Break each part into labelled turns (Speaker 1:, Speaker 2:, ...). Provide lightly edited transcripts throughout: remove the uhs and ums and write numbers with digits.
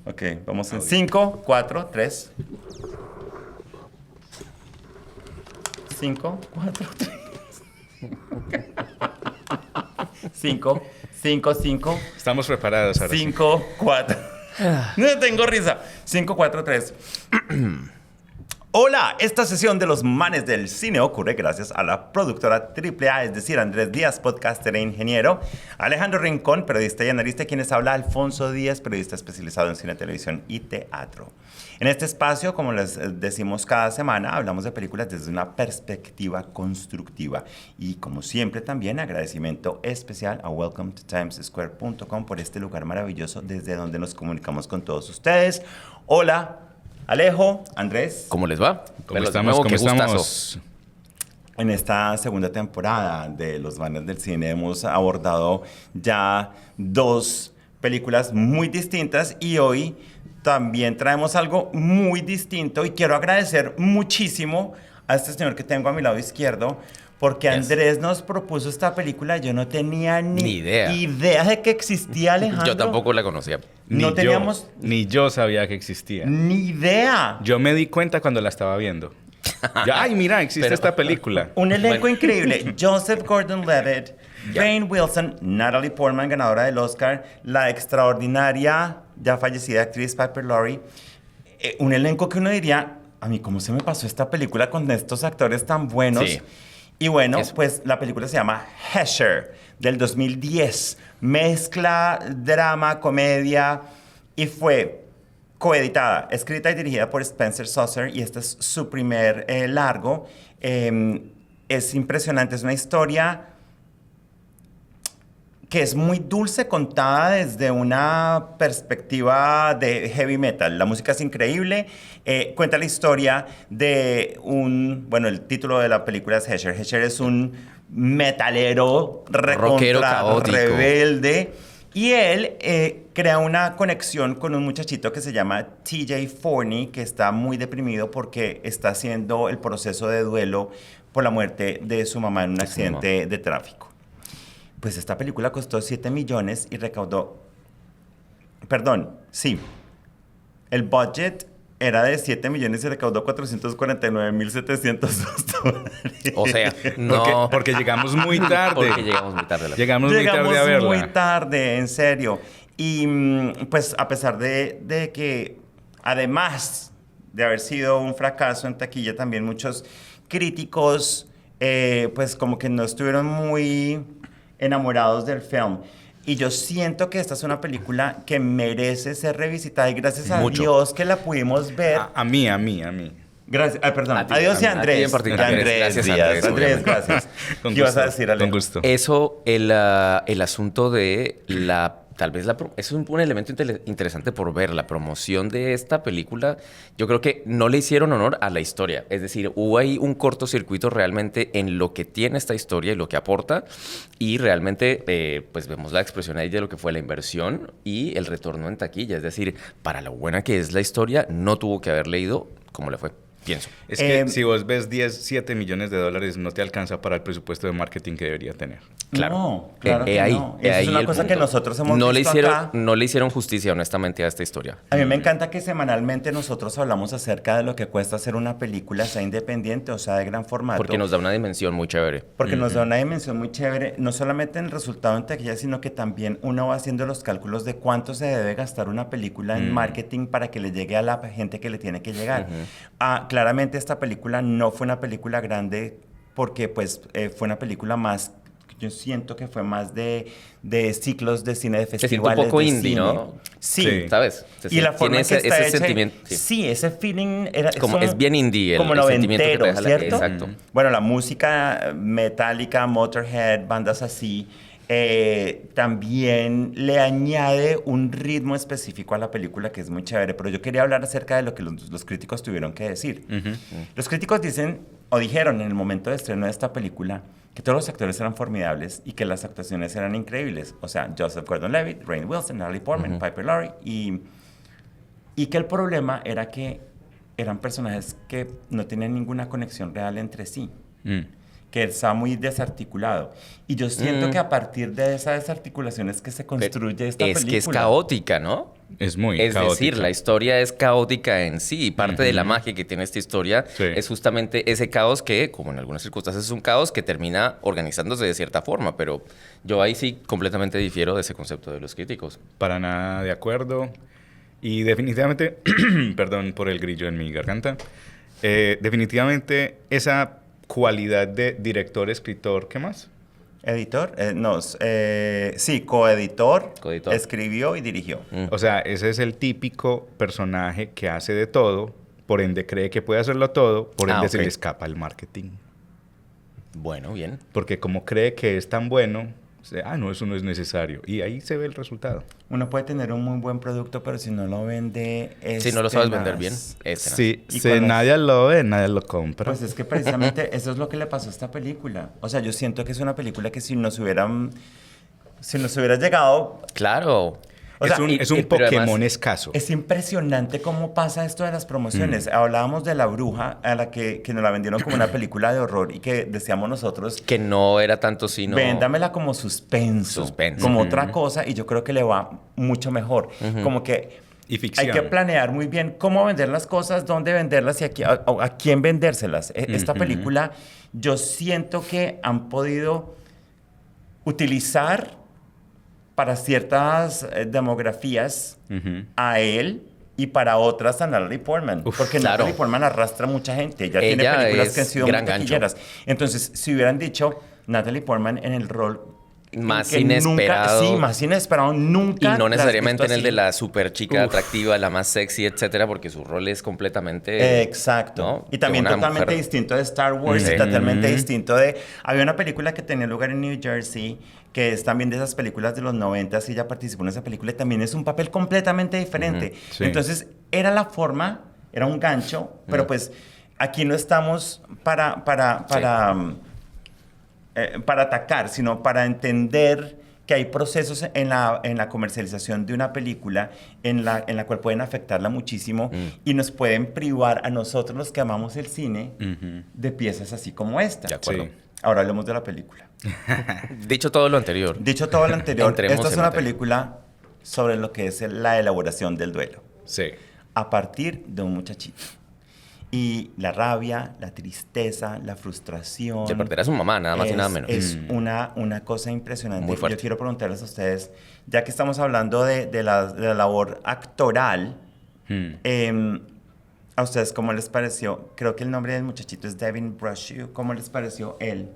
Speaker 1: Ok, vamos en 5, 4, 3. 5, 4, 3. 5, 5, 5.
Speaker 2: Estamos preparados ahora.
Speaker 1: 5, 4. No tengo risa. 5, 4, 3. Hola, esta sesión de los manes del cine ocurre gracias a la productora AAA, es decir, Andrés Díaz, podcaster e ingeniero, Alejandro Rincón, periodista y analista, quienes habla Alfonso Díaz, periodista especializado en cine, televisión y teatro. En este espacio, como les decimos cada semana, hablamos de películas desde una perspectiva constructiva. Y como siempre también, agradecimiento especial a welcometomtimessquare.com por este lugar maravilloso desde donde nos comunicamos con todos ustedes. Hola, Alejo, Andrés.
Speaker 3: ¿Cómo les va?
Speaker 2: ¿Cómo
Speaker 3: Verlos de
Speaker 2: estamos?
Speaker 3: nuevo,
Speaker 2: ¿Cómo
Speaker 3: qué
Speaker 2: estamos?
Speaker 3: gustazo.
Speaker 1: En esta segunda temporada de Los Manes del Cine hemos abordado ya 2 películas muy distintas y hoy también traemos algo muy distinto y quiero agradecer muchísimo a este señor que tengo a mi lado izquierdo porque Andrés nos propuso esta película. Yo no tenía ni idea de que existía, Alejandro.
Speaker 3: Yo tampoco la conocía.
Speaker 1: No teníamos
Speaker 2: Ni yo sabía que existía.
Speaker 1: ni idea.
Speaker 2: Yo me di cuenta cuando la estaba viendo. Ay, mira, existe esta película.
Speaker 1: Un elenco increíble. Joseph Gordon-Levitt, Rainn Wilson, Natalie Portman, ganadora del Oscar, la extraordinaria, ya fallecida actriz Piper Laurie. Un elenco que uno diría, a mí, ¿cómo se me pasó esta película con estos actores tan buenos?
Speaker 3: Sí.
Speaker 1: Y bueno,
Speaker 3: Eso.
Speaker 1: pues la película se llama Hesher, del 2010. Mezcla drama, comedia y fue coeditada, escrita y dirigida por Spencer Susser y este es su primer largo. Es impresionante, es una historia que es muy dulce, contada desde una perspectiva de heavy metal. La música es increíble. Cuenta la historia de bueno, el título de la película es Hesher. Hesher es un metalero
Speaker 3: Rockero caótico.
Speaker 1: rebelde. Y él crea una conexión con un muchachito que se llama TJ Forney, que está muy deprimido porque está haciendo el proceso de duelo por la muerte de su mamá en un accidente de tráfico. Pues esta película costó 7 millones y recaudó... Perdón, sí. El budget era de 7 millones y recaudó $449,702.
Speaker 3: O sea, no.
Speaker 2: Porque llegamos muy tarde.
Speaker 3: Porque llegamos muy tarde.
Speaker 2: Llegamos muy tarde a verla.
Speaker 1: Muy tarde, en serio. Y pues a pesar de que, además de haber sido un fracaso en taquilla, también muchos críticos pues como que no estuvieron muy enamorados del film. Y yo siento que esta es una película que merece ser revisitada y gracias a
Speaker 3: Mucho.
Speaker 1: Dios que la pudimos ver.
Speaker 2: A mí.
Speaker 1: Gracias, perdón.
Speaker 3: A ti,
Speaker 1: Adiós y
Speaker 3: a ti
Speaker 1: Andrés.
Speaker 3: en particular.
Speaker 1: Andrés
Speaker 3: Gracias,
Speaker 1: Díaz.
Speaker 3: Andrés,
Speaker 1: Andrés,
Speaker 3: obviamente.
Speaker 1: gracias.
Speaker 2: Con
Speaker 1: ¿Qué ibas a
Speaker 2: gusto,
Speaker 1: decir, Alejo?
Speaker 2: con gusto.
Speaker 3: Eso, el asunto de la... Tal vez es un elemento interesante por ver. La promoción de esta película, yo creo que no le hicieron honor a la historia. Es decir, hubo ahí un cortocircuito realmente en lo que tiene esta historia y lo que aporta. Y realmente, pues vemos la expresión ahí de lo que fue la inversión y el retorno en taquilla. Es decir, para lo buena que es la historia, no tuvo que haber leído como le fue. Pienso.
Speaker 2: Es que si vos ves 7 millones de dólares, no te alcanza para el presupuesto de marketing que debería tener.
Speaker 3: Claro.
Speaker 1: No, claro que
Speaker 3: ahí,
Speaker 1: no. Esa es
Speaker 3: ahí
Speaker 1: una
Speaker 3: el
Speaker 1: cosa
Speaker 3: punto.
Speaker 1: que nosotros hemos
Speaker 3: no le
Speaker 1: visto
Speaker 3: hicieron,
Speaker 1: acá.
Speaker 3: No le hicieron justicia, honestamente, a esta historia.
Speaker 1: A mí me encanta que semanalmente nosotros hablamos acerca de lo que cuesta hacer una película, sea independiente o sea de gran formato.
Speaker 3: Porque nos da una dimensión muy chévere.
Speaker 1: Porque nos da una dimensión muy chévere, no solamente en el resultado en taquilla, sino que también uno va haciendo los cálculos de cuánto se debe gastar una película en marketing para que le llegue a la gente que le tiene que llegar. Claramente esta película no fue una película grande porque pues fue una película más... Yo siento que fue más de ciclos de cine, de
Speaker 3: Se siente
Speaker 1: festivales
Speaker 3: un poco
Speaker 1: de
Speaker 3: indie,
Speaker 1: cine.
Speaker 3: ¿no?
Speaker 1: Sí.
Speaker 3: ¿Sabes?
Speaker 1: Y la forma en que está
Speaker 3: ese
Speaker 1: hecha,
Speaker 3: sentimiento.
Speaker 1: sí, ese feeling era
Speaker 3: Es bien indie
Speaker 1: como
Speaker 3: el sentimiento que te
Speaker 1: noventero,
Speaker 3: deja
Speaker 1: ¿cierto?
Speaker 3: Exacto.
Speaker 1: Bueno, la música Metallica, Motorhead, bandas así, también le añade un ritmo específico a la película que es muy chévere. Pero yo quería hablar acerca de lo que los críticos tuvieron que decir. Los críticos dicen, o dijeron en el momento de estreno de esta película, que todos los actores eran formidables y que las actuaciones eran increíbles. O sea, Joseph Gordon-Levitt, Rainn Wilson, Natalie Portman, Piper Laurie. Y que el problema era que eran personajes que no tenían ninguna conexión real entre sí. Que estaba muy desarticulado. Y yo siento que a partir de esa desarticulación es que se construye esta película.
Speaker 3: Es que es caótica, ¿no?
Speaker 2: Es muy
Speaker 3: Es
Speaker 2: caótica.
Speaker 3: decir, la historia es caótica en sí. Y parte de la magia que tiene esta historia
Speaker 2: Sí.
Speaker 3: es justamente ese caos que, como en algunas circunstancias es un caos que termina organizándose de cierta forma. Pero yo ahí sí completamente difiero de ese concepto de los críticos.
Speaker 2: Para nada de acuerdo. Y definitivamente, perdón por el grillo en mi garganta, definitivamente esa cualidad de director, escritor, ¿qué más?
Speaker 1: ¿Editor? Sí, coeditor,
Speaker 3: Coeditor.
Speaker 1: escribió y dirigió.
Speaker 2: O sea, ese es el típico personaje que hace de todo, por ende cree que puede hacerlo todo, por ende se
Speaker 3: ok.
Speaker 2: le escapa el marketing.
Speaker 3: Bueno, bien.
Speaker 2: Porque como cree que es tan bueno, no, eso no es necesario. Y ahí se ve el resultado.
Speaker 1: Uno puede tener un muy buen producto, pero si no lo vende, es
Speaker 3: Si no lo sabes vender bien,
Speaker 1: tenaz.
Speaker 3: es tenaz.
Speaker 2: Sí,
Speaker 1: Y
Speaker 2: si
Speaker 1: con
Speaker 2: nadie lo ve, nadie lo compra.
Speaker 1: Pues es que precisamente eso es lo que le pasó a esta película. O sea, yo siento que es una película que si nos hubiera llegado,
Speaker 3: Claro.
Speaker 1: o sea,
Speaker 2: es un
Speaker 3: pero además-
Speaker 2: Pokémon escaso.
Speaker 1: es impresionante cómo pasa esto de las promociones. Hablábamos de La Bruja, a la que nos la vendieron como una película de horror y que decíamos nosotros,
Speaker 3: Que no era tanto sino...
Speaker 1: véndamela como suspenso,
Speaker 3: Suspenso.
Speaker 1: como otra cosa, y yo creo que le va mucho mejor. Como que
Speaker 2: Y ficción.
Speaker 1: hay que planear muy bien cómo vender las cosas, dónde venderlas y a quién vendérselas. Esta película, yo siento que han podido utilizar para ciertas demografías
Speaker 2: Ujú.
Speaker 1: a él y para otras a Natalie Portman.
Speaker 2: Uf,
Speaker 1: porque
Speaker 3: claro.
Speaker 1: Natalie Portman arrastra mucha gente. Ella tiene
Speaker 3: Ella
Speaker 1: películas
Speaker 3: es
Speaker 1: que han sido muy
Speaker 3: gran gancho.
Speaker 1: taquilleras. Entonces, si hubieran dicho Natalie Portman en el rol
Speaker 3: Más
Speaker 1: que
Speaker 3: inesperado.
Speaker 1: Nunca, sí, más inesperado. Nunca.
Speaker 3: Y no
Speaker 1: la has
Speaker 3: necesariamente en
Speaker 1: visto
Speaker 3: el de
Speaker 1: así.
Speaker 3: la super chica
Speaker 2: Uf.
Speaker 3: atractiva, la más sexy, etcétera, porque su rol es completamente...
Speaker 1: Exacto.
Speaker 3: ¿no?
Speaker 1: Y también
Speaker 3: de una
Speaker 1: totalmente
Speaker 3: mujer.
Speaker 1: distinto de Star Wars
Speaker 3: Sí.
Speaker 1: y totalmente distinto de... Había una película que tenía lugar en New Jersey, que es también de esas películas de los 90 y ella participó en esa película y también es un papel completamente diferente.
Speaker 2: Sí.
Speaker 1: Entonces, era la forma, era un gancho, pero pues aquí no estamos para atacar, sino para entender que hay procesos en la comercialización de una película en la cual pueden afectarla muchísimo y nos pueden privar a nosotros los que amamos el cine
Speaker 2: Ujú.
Speaker 1: de piezas así como esta.
Speaker 3: De acuerdo.
Speaker 2: Sí.
Speaker 1: Ahora hablemos de la película.
Speaker 3: Dicho todo lo anterior.
Speaker 1: Dicho todo lo anterior,
Speaker 3: Entremos
Speaker 1: esta es
Speaker 3: en
Speaker 1: una
Speaker 3: materia.
Speaker 1: película sobre lo que es la elaboración del duelo
Speaker 2: Sí.
Speaker 1: a partir de un muchachito. Y la rabia, la tristeza, la frustración.
Speaker 3: De perder a su mamá, nada más y nada menos.
Speaker 1: Es una cosa impresionante.
Speaker 3: Muy fuerte.
Speaker 1: Yo quiero preguntarles a ustedes, ya que estamos hablando de la labor actoral, a ustedes, ¿cómo les pareció? Creo que el nombre del muchachito es Devin Brushew. ¿Cómo les pareció él?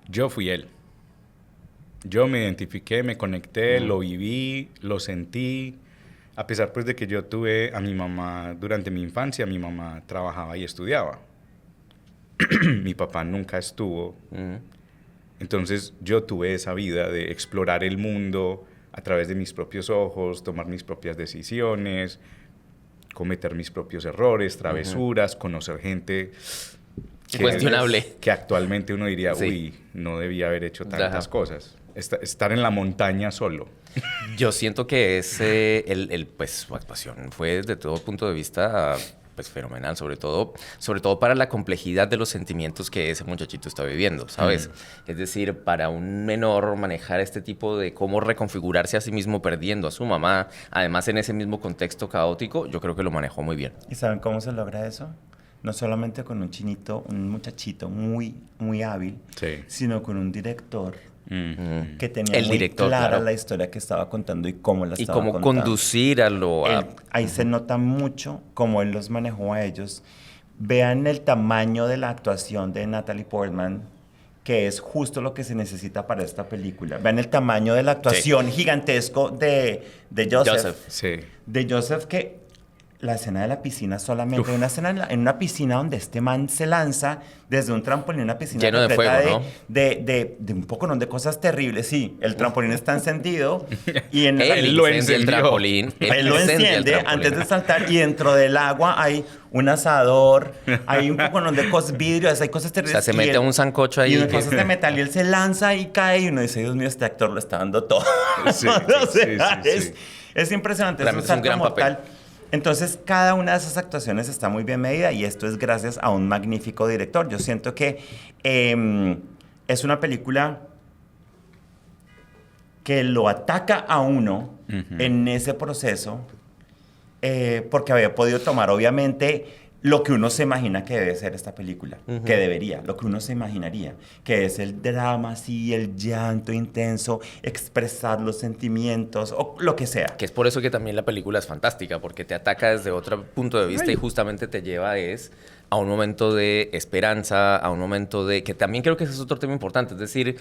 Speaker 2: Yo fui él. Yo me identifiqué, me conecté, lo viví, lo sentí. A pesar pues de que yo tuve a mi mamá durante mi infancia, mi mamá trabajaba y estudiaba. Mi papá nunca estuvo.
Speaker 3: Ujú.
Speaker 2: Entonces yo tuve esa vida de explorar el mundo a través de mis propios ojos, tomar mis propias decisiones, cometer mis propios errores, travesuras, conocer gente
Speaker 3: Cuestionable.
Speaker 2: que actualmente uno diría,
Speaker 3: Sí.
Speaker 2: uy, no debía haber hecho tantas
Speaker 3: Ajá.
Speaker 2: cosas. Estar en la montaña solo.
Speaker 3: Yo siento que pues, su actuación fue desde todo punto de vista pues fenomenal, sobre todo para la complejidad de los sentimientos que ese muchachito está viviendo, ¿sabes? Es decir, para un menor manejar este tipo de cómo reconfigurarse a sí mismo perdiendo a su mamá, además en ese mismo contexto caótico, yo creo que lo manejó muy bien.
Speaker 1: ¿Y saben cómo se logra eso? No solamente con un muchachito muy, muy hábil,
Speaker 2: Sí.
Speaker 1: sino con un director
Speaker 2: Mm.
Speaker 1: que tenía
Speaker 3: El
Speaker 1: muy
Speaker 3: director,
Speaker 1: clara
Speaker 3: claro.
Speaker 1: la historia que estaba contando y cómo la
Speaker 3: Y
Speaker 1: estaba
Speaker 3: cómo
Speaker 1: contando.
Speaker 3: conducir a lo...
Speaker 1: Él- ahí se nota mucho cómo él los manejó a ellos. Vean el tamaño de la actuación de Natalie Portman, que es justo lo que se necesita para esta película. Vean el tamaño de la actuación gigantesco de Joseph.
Speaker 2: Sí.
Speaker 1: De Joseph, que la escena de la piscina solamente, una escena en una piscina donde este man se lanza desde un trampolín, una piscina
Speaker 3: Lleno de
Speaker 1: repleta
Speaker 3: fuego, ¿no?
Speaker 1: de un poco de cosas terribles. Sí, el trampolín está encendido y en
Speaker 3: Él
Speaker 2: lo
Speaker 3: incendia el
Speaker 2: encendió.
Speaker 3: trampolín.
Speaker 1: él lo
Speaker 3: incendia el
Speaker 1: enciende
Speaker 3: trampolín.
Speaker 1: antes de saltar y dentro del agua hay un asador, hay un poco de cosas, vidrios, hay cosas
Speaker 3: O
Speaker 1: terribles.
Speaker 3: sea, se
Speaker 1: y
Speaker 3: mete
Speaker 1: él-
Speaker 3: un sancocho ahí.
Speaker 1: Y unas
Speaker 3: que-
Speaker 1: cosas de metal y él se lanza y cae y uno dice, Dios mío, este actor lo está dando todo.
Speaker 2: Sí,
Speaker 1: O
Speaker 2: sí,
Speaker 1: sea,
Speaker 2: sí, sí.
Speaker 1: es impresionante, es un
Speaker 3: Realmente es un
Speaker 1: salto
Speaker 3: gran
Speaker 1: mortal.
Speaker 3: papel.
Speaker 1: Entonces, cada una de esas actuaciones está muy bien medida y esto es gracias a un magnífico director. Yo siento que es una película que lo ataca a uno en ese proceso, porque había podido tomar, obviamente, lo que uno se imagina que debe ser esta película, que debería, lo que uno se imaginaría, que es el drama, así, el llanto intenso, expresar los sentimientos, o lo que sea.
Speaker 3: Que es por eso que también la película es fantástica, porque te ataca desde otro punto de vista y justamente te lleva a un momento de esperanza, a un momento de... que también creo que ese es otro tema importante, es decir,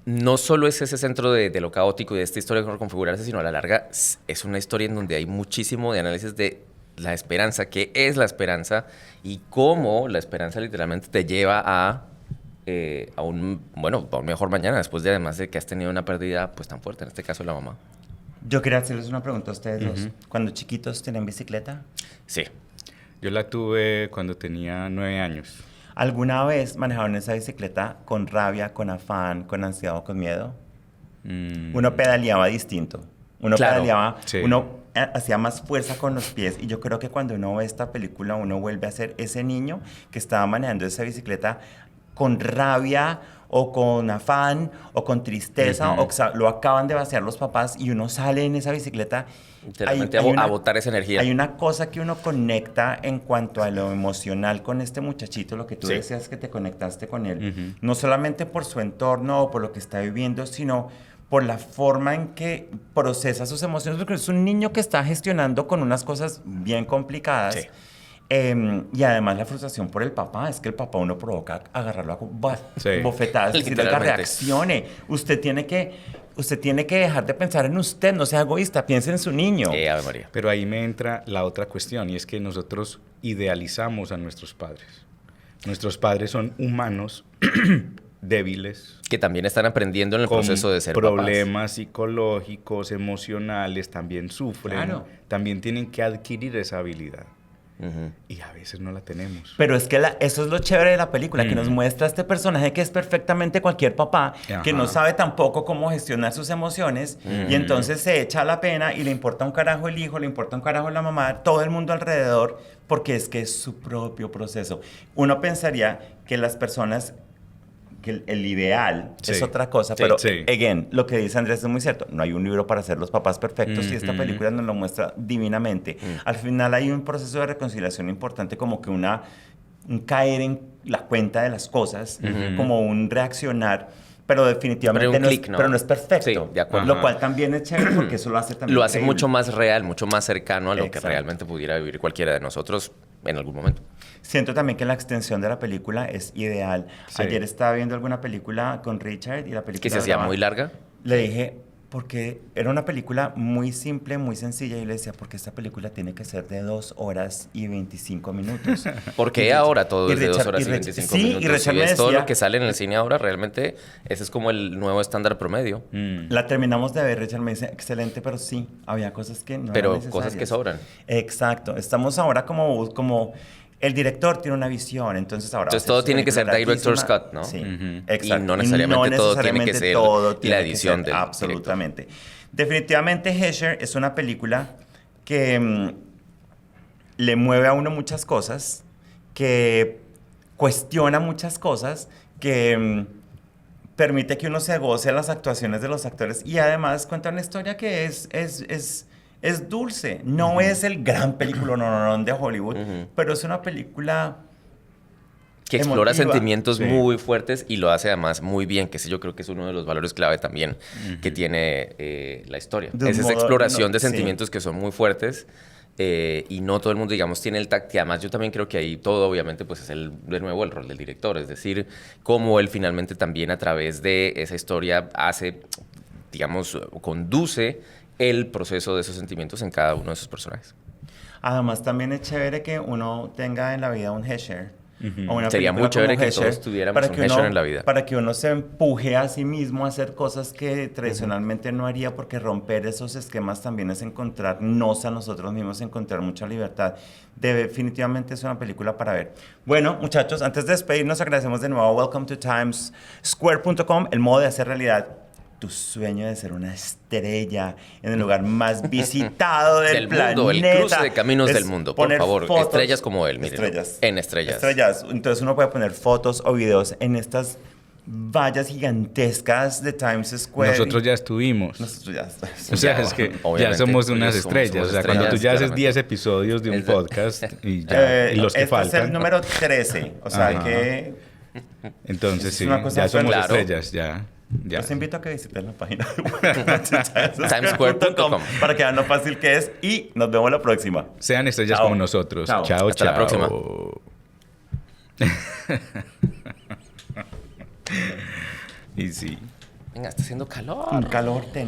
Speaker 3: no solo es ese centro de lo caótico y de esta historia por configurarse, sino a la larga es una historia en donde hay muchísimo de análisis de la esperanza, qué es la esperanza y cómo la esperanza literalmente te lleva a un mejor mañana, después de además de que has tenido una pérdida pues tan fuerte, en este caso la mamá.
Speaker 1: Yo quería hacerles una pregunta a ustedes dos. ¿Cuando chiquitos tenían bicicleta?
Speaker 3: Sí.
Speaker 2: Yo la tuve cuando tenía 9 años.
Speaker 1: ¿Alguna vez manejaron esa bicicleta con rabia, con afán, con ansiedad o con miedo? Uno pedaleaba distinto. Uno pedaleaba,
Speaker 2: sí.
Speaker 1: Uno hacía más fuerza con los pies. Y yo creo que cuando uno ve esta película, uno vuelve a ser ese niño que estaba manejando esa bicicleta con rabia o con afán o con tristeza, o lo acaban de vaciar los papás y uno sale en esa bicicleta
Speaker 3: a botar esa energía.
Speaker 1: Hay una cosa que uno conecta en cuanto a lo emocional con este muchachito, lo que tú decías que te conectaste con él, no solamente por su entorno o por lo que está viviendo, sino por la forma en que procesa sus emociones, porque es un niño que está gestionando con unas cosas bien complicadas.
Speaker 3: Sí.
Speaker 1: Y además la frustración por el papá, es que el papá uno provoca agarrarlo a bofetadas, decirle que reaccione. Usted tiene que dejar de pensar en usted, no sea egoísta, piense en su niño.
Speaker 3: Ave María.
Speaker 2: Pero ahí me entra la otra cuestión, y es que nosotros idealizamos a nuestros padres. Nuestros padres son humanos débiles.
Speaker 3: Que también están aprendiendo en el proceso de ser
Speaker 2: problemas psicológicos, emocionales, también sufren.
Speaker 1: Claro.
Speaker 2: También tienen que adquirir esa habilidad. Y a veces no la tenemos.
Speaker 1: Pero es que eso es lo chévere de la película, que nos muestra a este personaje que es perfectamente cualquier papá, que no sabe tampoco cómo gestionar sus emociones, y entonces se echa la pena y le importa un carajo el hijo, le importa un carajo la mamá, todo el mundo alrededor, porque es que es su propio proceso. Uno pensaría que las personas... que el ideal es otra cosa, pero, again, lo que dice Andrés es muy cierto. No hay un libro para ser los papás perfectos y esta película nos lo muestra divinamente. Al final hay un proceso de reconciliación importante, como que un caer en la cuenta de las cosas, como un reaccionar, pero definitivamente pero no es perfecto.
Speaker 3: Sí, de acuerdo.
Speaker 1: Lo cual también es chévere porque eso lo hace también
Speaker 3: lo hace
Speaker 1: increíble.
Speaker 3: mucho más real, mucho más cercano a lo que realmente pudiera vivir cualquiera de nosotros en algún momento.
Speaker 1: Siento también que la extensión de la película es ideal. Sí. Ayer estaba viendo alguna película con Richard y la película...
Speaker 3: ¿Que se hacía muy larga?
Speaker 1: Le dije, porque era una película muy simple, muy sencilla, y le decía, porque esta película tiene que ser de 2 horas y 25 minutos.
Speaker 3: ¿Por qué ahora todo es de 2 horas y 25 minutos?
Speaker 1: Y Richard me decía,
Speaker 3: todo lo que sale en el cine ahora, realmente, ese es como el nuevo estándar promedio.
Speaker 1: La terminamos de ver, Richard me dice, excelente, pero sí, había cosas que no eran necesarias.
Speaker 3: Cosas que sobran.
Speaker 1: Exacto. Estamos ahora como el director tiene una visión, entonces ahora...
Speaker 3: Entonces todo tiene que ser director's cut, ¿no?
Speaker 1: Sí, exacto.
Speaker 3: Y no necesariamente todo tiene que ser la edición del
Speaker 1: absolutamente. Director. Definitivamente Hesher es una película que le mueve a uno muchas cosas, que cuestiona muchas cosas, que permite que uno se goce las actuaciones de los actores y además cuenta una historia que es dulce, no es el gran película de Hollywood, pero es una película
Speaker 3: que explora sentimientos muy fuertes y lo hace además muy bien, que ese yo creo que es uno de los valores clave también que tiene la historia. Es esa exploración de sentimientos que son muy fuertes y no todo el mundo, digamos, tiene el tacto. Además, yo también creo que ahí todo, obviamente, pues es de nuevo el rol del director, es decir, cómo él finalmente también a través de esa historia hace, digamos, conduce el proceso de esos sentimientos en cada uno de sus personajes.
Speaker 1: Además, también es chévere que uno tenga en la vida un Hesher. O una
Speaker 3: Sería muy chévere que todos tuviéramos un Hesher en la vida.
Speaker 1: Para que uno se empuje a sí mismo a hacer cosas que tradicionalmente no haría, porque romper esos esquemas también es encontrarnos a nosotros mismos, encontrar mucha libertad. Definitivamente es una película para ver. Bueno, muchachos, antes de despedirnos, agradecemos de nuevo Welcome to TimesSquare.com, el modo de hacer realidad tu sueño de ser una estrella en el lugar más visitado del planeta.
Speaker 3: Mundo, el cruce de caminos del mundo, por favor. Fotos, estrellas como él, miren.
Speaker 1: Estrellas.
Speaker 3: En estrellas.
Speaker 1: Estrellas. Entonces uno puede poner fotos o videos en estas vallas gigantescas de Times Square.
Speaker 2: Nosotros ya estuvimos.
Speaker 1: Nosotros ya
Speaker 2: O sea, es que ya
Speaker 3: Obviamente,
Speaker 2: somos unas
Speaker 3: somos
Speaker 2: estrellas. O sea, cuando tú ya haces
Speaker 3: claramente.
Speaker 2: 10 episodios de un podcast y, ya, y los que
Speaker 1: este es el
Speaker 2: faltan.
Speaker 1: número 13. O sea,
Speaker 2: Ajá.
Speaker 1: que
Speaker 2: entonces
Speaker 1: Es
Speaker 2: sí,
Speaker 1: una cosa
Speaker 2: ya somos
Speaker 3: claro.
Speaker 2: estrellas, ya.
Speaker 1: los invito a que visiten la página de
Speaker 3: Timesquare.com
Speaker 1: para que vean lo fácil que es. Y nos vemos la próxima.
Speaker 2: Sean estrellas
Speaker 1: Chao.
Speaker 2: como nosotros.
Speaker 1: Chao.
Speaker 2: Chao,
Speaker 3: Hasta la próxima.
Speaker 2: Y sí.
Speaker 3: Venga, está haciendo calor.
Speaker 1: Un calor